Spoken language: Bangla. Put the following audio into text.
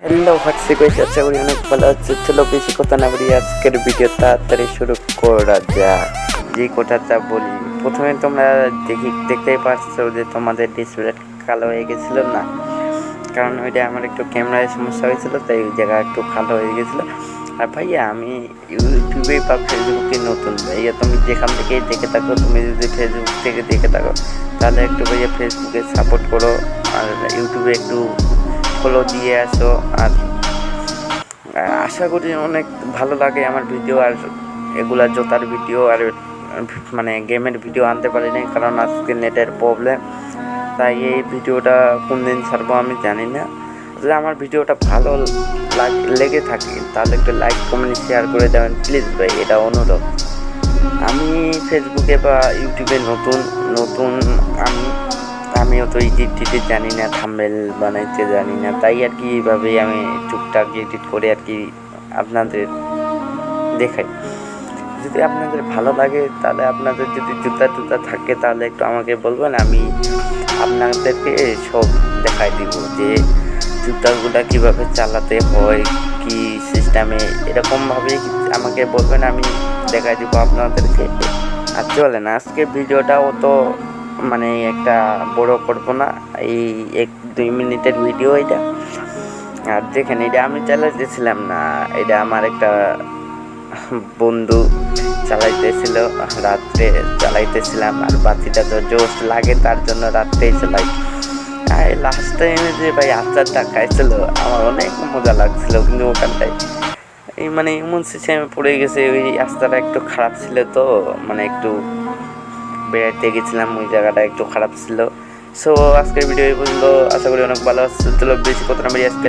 হ্যালো হোয়াটসঅ্যাপ গাইস, আশা করি অনেক ভালো আছে। চলো বেশি কথা না বলি, আজকের ভিডিও তাড়াতাড়ি শুরু করা যাক। যে কথাটা বলি, প্রথমে তোমরা দেখতেই পারছো যে তোমাদের ডিসপ্লে কালো হয়ে গেছিলো না, কারণ ওইটা আমার একটু ক্যামেরায় সমস্যা হয়েছিল, তাই ওই জায়গা একটু কালো হয়ে গেছিলো। আর ভাইয়া আমি ইউটিউবে বা ফেসবুকে নতুন ভাইয়া, তুমি যেখান থেকেই দেখে থাকো, তুমি যদি ফেসবুক থেকে দেখে থাকো তাহলে একটু ভাইয়া ফেসবুকে সাপোর্ট করো, আর ইউটিউবে একটু ফলো দিয়ে আসো। আর আশা করি অনেক ভালো লাগে আমার ভিডিও। আর এগুলা জোতার ভিডিও আর মানে গেমের ভিডিও আনতে পারি নাই, কারণ আজকে নেটের প্রবলেম, তাই এই ভিডিওটা কোন দিন ছাড়বো আমি জানি না। যদি আমার ভিডিওটা ভালো লেগে থাকে তাহলে একটু লাইক কমেন্ট শেয়ার করে দেবেন প্লিজ ভাই, এটা অনুরোধ। আমি ফেসবুকে বা ইউটিউবে নতুন আমিও তো এডিট জানি না, থাম্বনেল বানাইতে জানি না, তাই আর কি এইভাবেই আমি টুকটাক এডিট করে আর কি আপনাদের দেখাই। যদি আপনাদের ভালো লাগে তাহলে আপনাদের যদি জুতা থাকে তাহলে একটু আমাকে বলবেন, আমি আপনাদেরকে সব দেখাই দিব যে জুতাগুলো কীভাবে চালাতে হয়, কি সিস্টেমে, এরকমভাবেই আমাকে বলবেন, আমি দেখাই দিব আপনাদেরকে। আর চলেন আজকে ভিডিওটাও তো মানে একটা বড় করবো না, এই 1-2 মিনিটের ভিডিও এটা। আর দেখেন, এটা আমি চালাইতেছিলাম না, এটা আমার একটা বন্ধু চালাইতেছিল, রাত্রে চালাইতেছিলাম। আর বাতিটা তো জোশ লাগে, তার জন্য রাত্রেই চালাই। আর লাস্ট টাইমে যে ভাই আচারটা খাইছিল আমার অনেক মজা লাগছিল, কিন্তু ওখানটায় এই মানে এমন সিস্টেমে পড়ে গেছে, ওই রাস্তাটা একটু খারাপ ছিল, তো মানে একটু বেড়াইতে গেছিলাম, ওই জায়গাটা একটু খারাপ ছিল। সো আজকের ভিডিও এই পর্যন্ত, আশা করি অনেক ভালো আসছে। চলো বেশি কথা না, আজকে